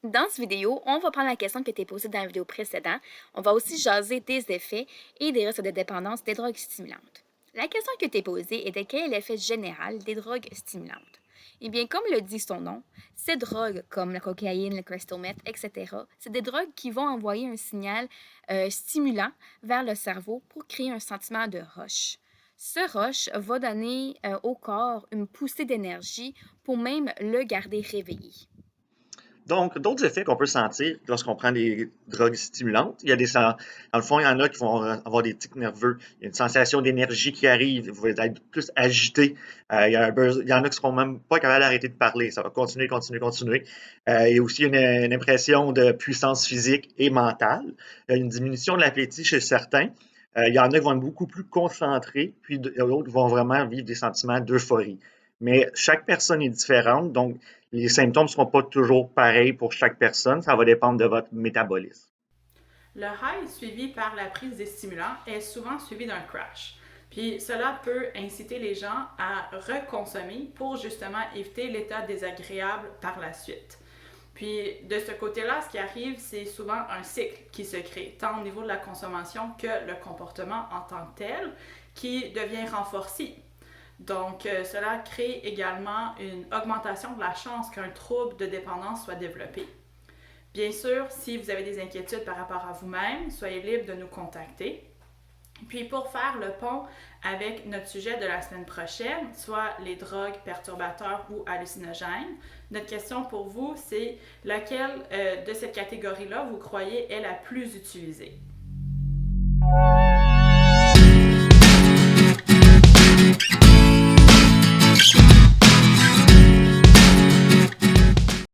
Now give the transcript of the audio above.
Dans cette vidéo, on va prendre la question qui a été posée dans la vidéo précédente. On va aussi jaser des effets et des risques de dépendance des drogues stimulantes. La question qui a été posée était quel est l'effet général des drogues stimulantes? Eh bien, comme le dit son nom, ces drogues comme la cocaïne, le crystal meth, etc., c'est des drogues qui vont envoyer un signal stimulant vers le cerveau pour créer un sentiment de rush. Ce rush va donner au corps une poussée d'énergie pour même le garder réveillé. Donc, d'autres effets qu'on peut sentir lorsqu'on prend des drogues stimulantes, dans le fond, il y en a qui vont avoir des tics nerveux. Il y a une sensation d'énergie qui arrive. Vous allez être plus agité. Il y en a qui seront même pas capables d'arrêter de parler. Ça va continuer, continuer, continuer. Il y a aussi une impression de puissance physique et mentale. Il y a une diminution de l'appétit chez certains. Il y en a qui vont être beaucoup plus concentrés, puis d'autres vont vraiment vivre des sentiments d'euphorie. Mais chaque personne est différente, donc les symptômes ne seront pas toujours pareils pour chaque personne. Ça va dépendre de votre métabolisme. Le high suivi par la prise des stimulants est souvent suivi d'un crash. Puis cela peut inciter les gens à reconsommer pour justement éviter l'état désagréable par la suite. Puis de ce côté-là, ce qui arrive, c'est souvent un cycle qui se crée, tant au niveau de la consommation que le comportement en tant que tel, qui devient renforcé. Donc, cela crée également une augmentation de la chance qu'un trouble de dépendance soit développé. Bien sûr, si vous avez des inquiétudes par rapport à vous-même, soyez libre de nous contacter. Puis pour faire le pont avec notre sujet de la semaine prochaine, soit les drogues perturbateurs ou hallucinogènes, notre question pour vous, c'est laquelle de cette catégorie-là vous croyez est la plus utilisée?